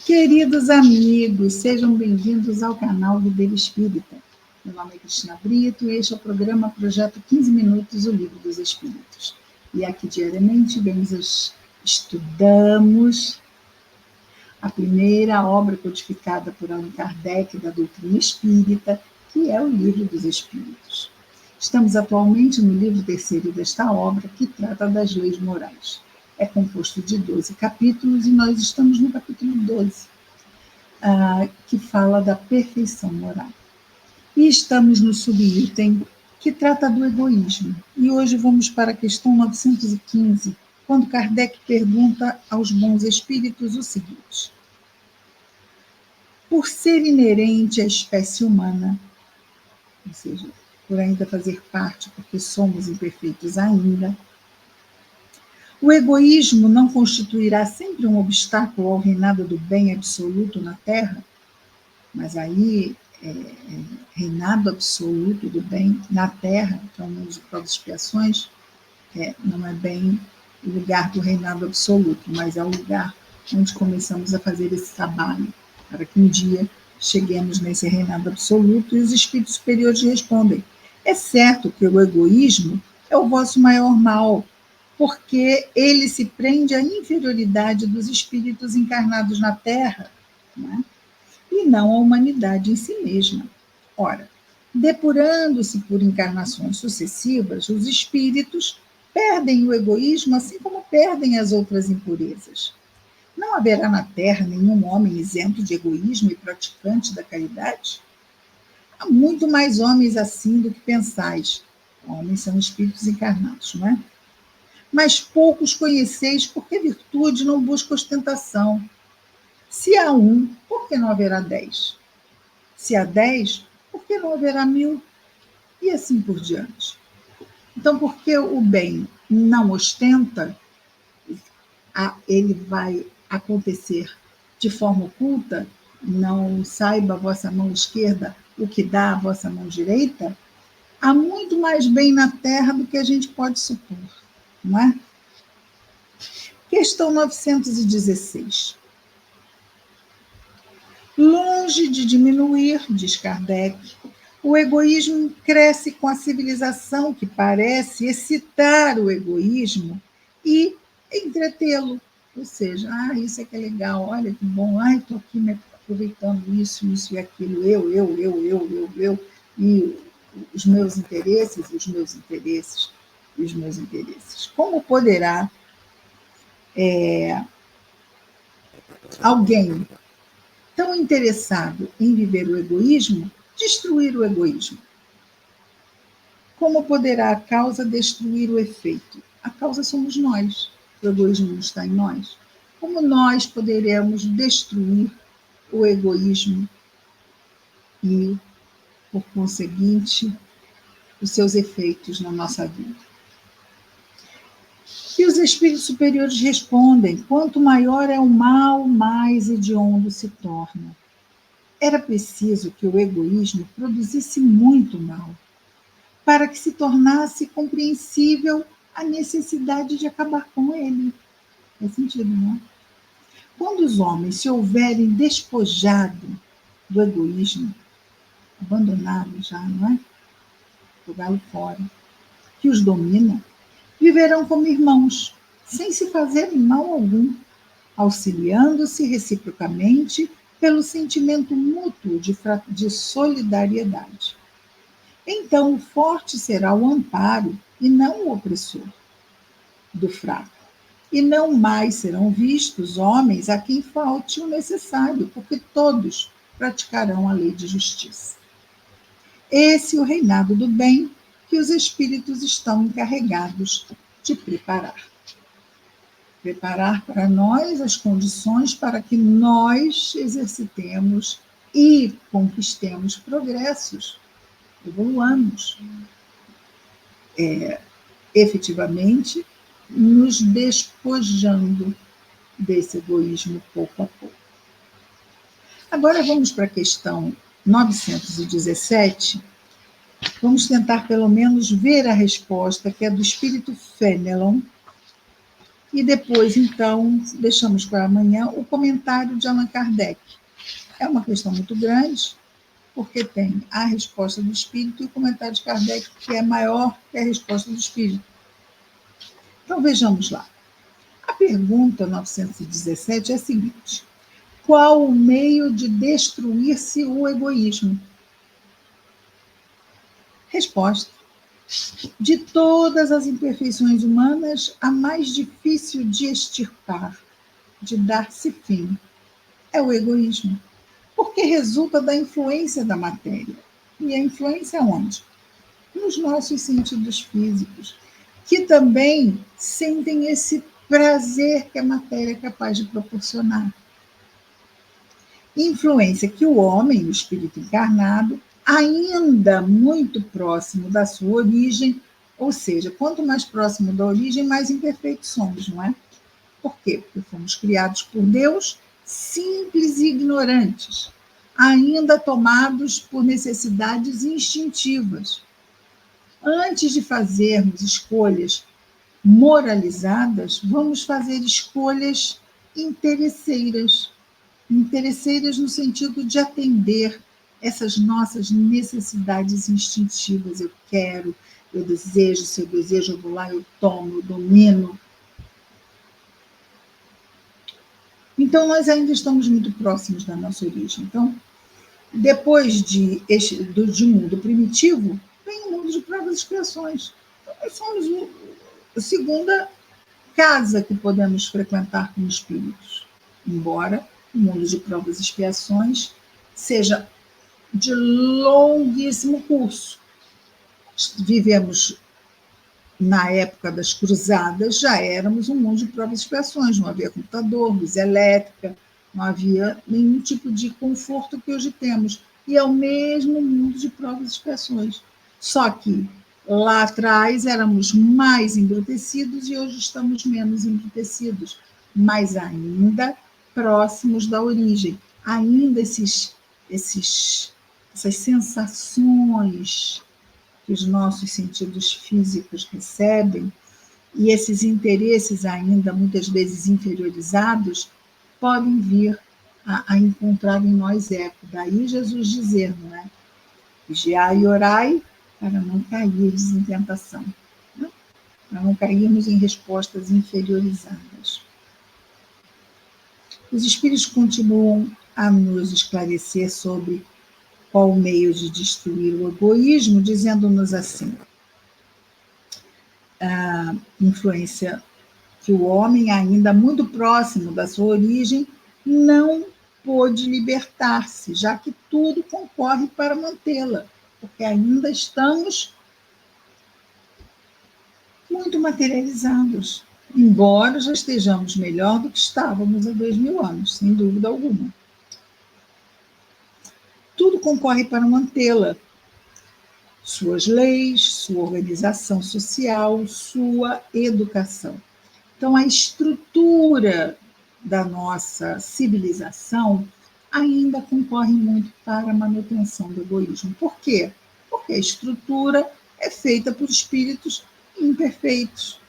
Queridos amigos, sejam bem-vindos ao canal Videira Espírita. Meu nome é Cristina Brito e este é o programa Projeto 15 Minutos, o Livro dos Espíritos. E aqui diariamente estudamos a primeira obra codificada por Allan Kardec da doutrina espírita, que é o Livro dos Espíritos. Estamos atualmente no livro terceiro desta obra, que trata das leis morais. É composto de 12 capítulos e nós estamos no capítulo 12, que fala da perfeição moral. E estamos no subitem que trata do egoísmo. E hoje vamos para a questão 915, quando Kardec pergunta aos bons espíritos o seguinte: por ser inerente à espécie humana, ou seja, por ainda fazer parte, porque somos imperfeitos ainda, o egoísmo não constituirá sempre um obstáculo ao reinado do bem absoluto na Terra? Mas aí, reinado absoluto do bem na Terra, então, nos prova expiações, não é bem o lugar do reinado absoluto, mas é o lugar onde começamos a fazer esse trabalho, para que um dia cheguemos nesse reinado absoluto. E os espíritos superiores respondem: é certo que o egoísmo é o vosso maior mal, porque ele se prende à inferioridade dos espíritos encarnados na Terra, né? E não à humanidade em si mesma. Ora, depurando-se por encarnações sucessivas, os espíritos perdem o egoísmo, assim como perdem as outras impurezas. Não haverá na Terra nenhum homem isento de egoísmo e praticante da caridade? Há muito mais homens assim do que pensais. Homens são espíritos encarnados, não é? Mas poucos conheceis, porque virtude não busca ostentação. Se há um, por que não haverá 10? Se há 10, por que não haverá 1000? E assim por diante. Então, porque o bem não ostenta, ele vai acontecer de forma oculta, não saiba a vossa mão esquerda o que dá a vossa mão direita, há muito mais bem na Terra do que a gente pode supor, não é? Questão 916. Longe de diminuir, diz Kardec, o egoísmo cresce com a civilização, que parece excitar o egoísmo e entretê-lo. Ou seja, isso é que é legal, olha que bom, estou aqui me aproveitando isso e aquilo, eu, e os meus interesses, e os meus interesses, e os meus interesses. Como poderá alguém tão interessado em viver o egoísmo destruir o egoísmo? Como poderá a causa destruir o efeito? A causa somos nós. O egoísmo não está em nós. Como nós poderemos destruir o egoísmo e, por conseguinte, os seus efeitos na nossa vida? E os espíritos superiores respondem: quanto maior é o mal, mais hediondo se torna. Era preciso que o egoísmo produzisse muito mal, para que se tornasse compreensível a necessidade de acabar com ele. Faz sentido, não é? Quando os homens se houverem despojado do egoísmo, abandonado já, não é? Jogá-lo fora, que os domina, viverão como irmãos, sem se fazerem mal algum, auxiliando-se reciprocamente pelo sentimento mútuo de solidariedade. Então, o forte será o amparo e não o opressor do fraco. E não mais serão vistos homens a quem falte o necessário, porque todos praticarão a lei de justiça. Esse é o reinado do bem que os espíritos estão encarregados de preparar. Preparar para nós as condições para que nós exercitemos e conquistemos progressos, evoluamos. Efetivamente, nos despojando desse egoísmo pouco a pouco. Agora vamos para a questão 917. Vamos tentar, pelo menos, ver a resposta, que é do espírito Fenelon, E depois, então, deixamos para amanhã o comentário de Allan Kardec. É uma questão muito grande, porque tem a resposta do Espírito e o comentário de Kardec, que é maior que a resposta do Espírito. Então, vejamos lá. A pergunta 917 é a seguinte: qual o meio de destruir-se o egoísmo? Resposta: de todas as imperfeições humanas, a mais difícil de extirpar, de dar-se fim, é o egoísmo, porque resulta da influência da matéria. E a influência onde? Nos nossos sentidos físicos, que também sentem esse prazer que a matéria é capaz de proporcionar. Influência que o homem, o espírito encarnado, ainda muito próximo da sua origem, ou seja, quanto mais próximo da origem, mais imperfeitos somos, não é? Por quê? Porque fomos criados por Deus simples e ignorantes, ainda tomados por necessidades instintivas. Antes de fazermos escolhas moralizadas, vamos fazer escolhas interesseiras. Interesseiras no sentido de atender essas nossas necessidades instintivas. Eu quero, eu desejo, se eu desejo, eu vou lá, eu tomo, eu domino. Então, nós ainda estamos muito próximos da nossa origem. Então, depois de um mundo primitivo, vem o mundo de provas e expiações. Então, nós somos a segunda casa que podemos frequentar como espíritos. Embora o mundo de provas e expiações seja de longuíssimo curso. Vivemos na época das cruzadas, já éramos um mundo de provas e expiações, não havia computador, luz elétrica, não havia nenhum tipo de conforto que hoje temos. E é o mesmo mundo de provas e expiações. Só que lá atrás éramos mais embrutecidos e hoje estamos menos embrutecidos, mas ainda próximos da origem. Ainda essas sensações que os nossos sentidos físicos recebem, e esses interesses ainda muitas vezes inferiorizados, podem vir a encontrar em nós eco. Daí Jesus dizer, não é? Vigiai e orai para não cairdes em tentação, né? Para não cairmos em respostas inferiorizadas. Os Espíritos continuam a nos esclarecer sobre qual o meio de destruir o egoísmo, dizendo-nos assim: a influência que o homem, ainda muito próximo da sua origem, não pôde libertar-se, já que tudo concorre para mantê-la, porque ainda estamos muito materializados, embora já estejamos melhor do que estávamos há 2000 anos, sem dúvida alguma. Tudo concorre para mantê-la. Suas leis, sua organização social, sua educação. Então, a estrutura da nossa civilização ainda concorre muito para a manutenção do egoísmo. Por quê? Porque a estrutura é feita por espíritos imperfeitos,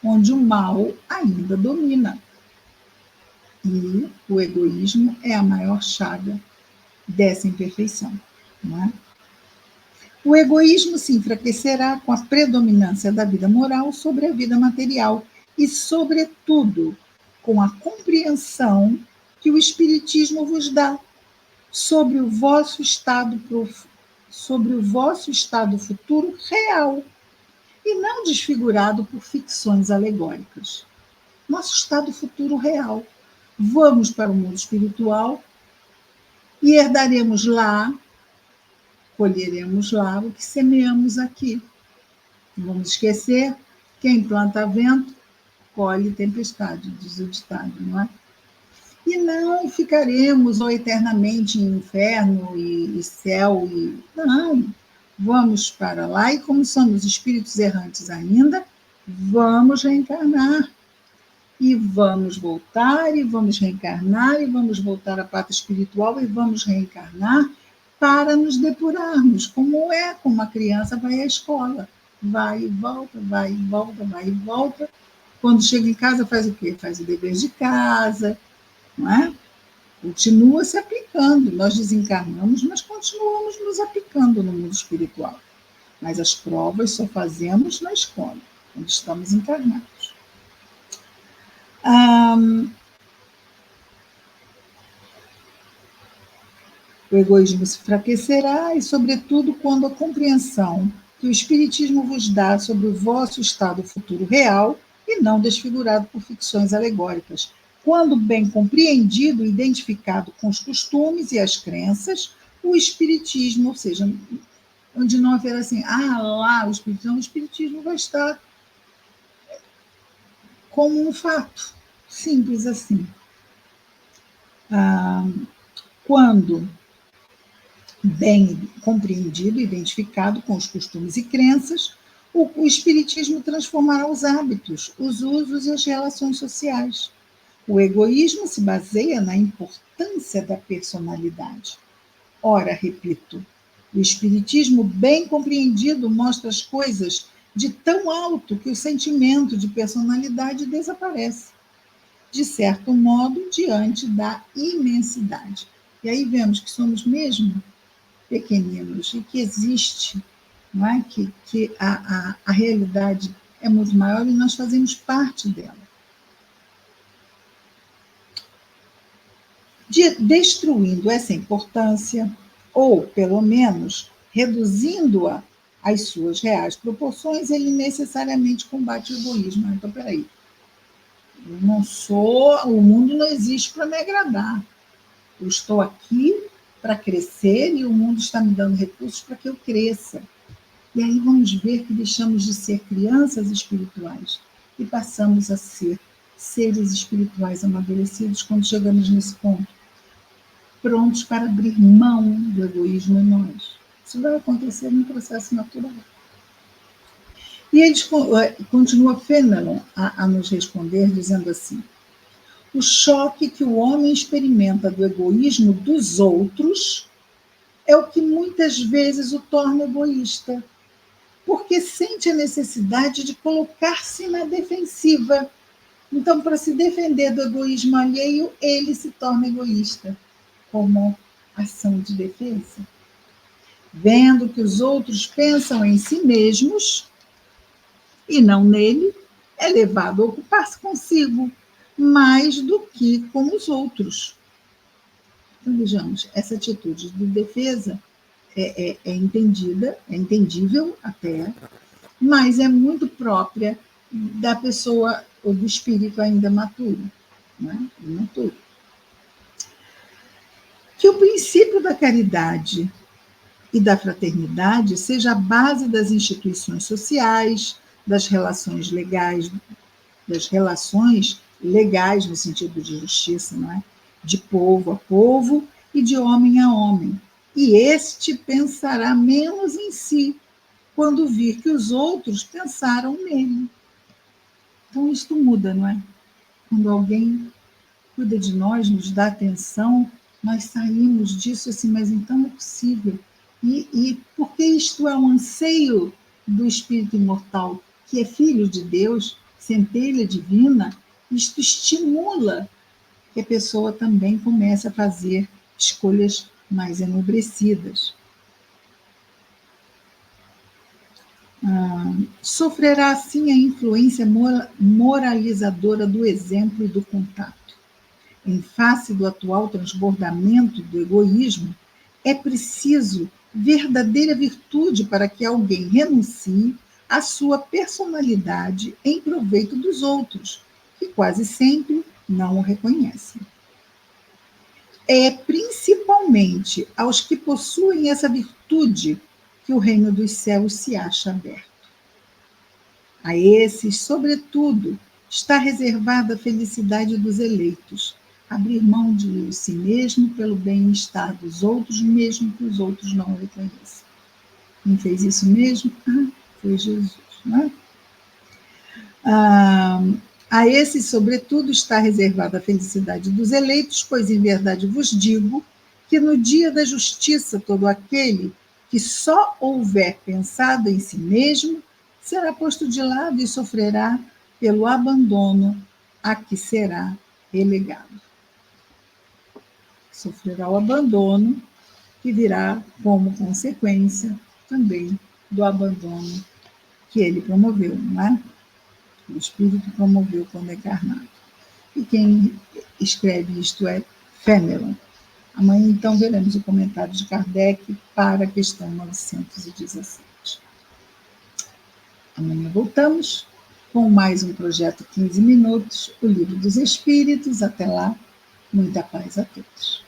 onde o mal ainda domina. E o egoísmo é a maior chaga dessa imperfeição, não é? O egoísmo se enfraquecerá com a predominância da vida moral sobre a vida material e, sobretudo, com a compreensão que o Espiritismo vos dá sobre o vosso estado futuro real e não desfigurado por ficções alegóricas. Nosso estado futuro real. Vamos para o mundo espiritual e herdaremos lá, colheremos lá o que semeamos aqui. Não vamos esquecer, quem planta vento, colhe tempestade, diz o ditado, não é? E não ficaremos ou eternamente em inferno e céu. Não, vamos para lá e, como somos espíritos errantes ainda, vamos reencarnar. E vamos voltar, e vamos reencarnar, e vamos voltar à pátria espiritual, e vamos reencarnar para nos depurarmos, como uma criança vai à escola. Vai e volta, vai e volta, vai e volta, Quando chega em casa, faz o quê? Faz o dever de casa, não é? Continua se aplicando. Nós desencarnamos, mas continuamos nos aplicando no mundo espiritual. Mas as provas só fazemos na escola, quando estamos encarnados. O egoísmo se enfraquecerá e, sobretudo, quando a compreensão que o Espiritismo vos dá sobre o vosso estado futuro real e não desfigurado por ficções alegóricas. Quando bem compreendido e identificado com os costumes e as crenças, o Espiritismo, ou seja, onde não haverá assim, lá, o Espiritismo vai estar como um fato, simples assim. Quando bem compreendido e identificado com os costumes e crenças, o Espiritismo transformará os hábitos, os usos e as relações sociais. O egoísmo se baseia na importância da personalidade. Ora, repito, o Espiritismo bem compreendido mostra as coisas de tão alto que o sentimento de personalidade desaparece, de certo modo, diante da imensidade. E aí vemos que somos mesmo pequeninos e que existe, não é? Que a realidade é muito maior e nós fazemos parte dela. Destruindo essa importância, ou pelo menos reduzindo-a às suas reais proporções, ele necessariamente combate o egoísmo. Então, peraí, eu não sou, o mundo não existe para me agradar. Eu estou aqui para crescer e o mundo está me dando recursos para que eu cresça. E aí vamos ver que deixamos de ser crianças espirituais e passamos a ser seres espirituais amadurecidos quando chegamos nesse ponto, prontos para abrir mão do egoísmo em nós. Isso vai acontecer num processo natural. E ele continua Fenelon a nos responder, dizendo assim: o choque que o homem experimenta do egoísmo dos outros é o que muitas vezes o torna egoísta, porque sente a necessidade de colocar-se na defensiva. Então, para se defender do egoísmo alheio, ele se torna egoísta, como ação de defesa. Vendo que os outros pensam em si mesmos e não nele, é levado a ocupar-se consigo, mais do que com os outros. Então, vejamos, essa atitude de defesa é entendida, é entendível até, mas é muito própria da pessoa ou do espírito ainda maturo. Né? Imaturo. Que o princípio da caridade e da fraternidade seja a base das instituições sociais, das relações legais no sentido de justiça, não é? De povo a povo e de homem a homem. E este pensará menos em si, quando vir que os outros pensaram nele. Então, isto muda, não é? Quando alguém cuida de nós, nos dá atenção, nós saímos disso assim, mas então é possível. E porque isto é um anseio do espírito imortal, que é filho de Deus, centelha divina, isto estimula que a pessoa também comece a fazer escolhas mais enobrecidas. Sofrerá assim a influência moralizadora do exemplo e do contato. Em face do atual transbordamento do egoísmo, é preciso verdadeira virtude para que alguém renuncie à sua personalidade em proveito dos outros, que quase sempre não o reconhecem. É principalmente aos que possuem essa virtude que o reino dos céus se acha aberto. A esses, sobretudo, está reservada a felicidade dos eleitos, abrir mão de si mesmo pelo bem-estar dos outros, mesmo que os outros não o reconheçam. Quem fez isso mesmo? Foi Jesus. Não é? A esses, sobretudo, está reservada a felicidade dos eleitos, pois em verdade vos digo que no dia da justiça todo aquele que só houver pensado em si mesmo será posto de lado e sofrerá pelo abandono a que será relegado. Sofrerá o abandono, que virá como consequência também do abandono que ele promoveu, não é? O espírito promoveu quando encarnado. E quem escreve isto é Fenelon. Amanhã, então, veremos o comentário de Kardec para a questão 917. Amanhã voltamos com mais um projeto 15 minutos, o Livro dos Espíritos. Até lá, muita paz a todos.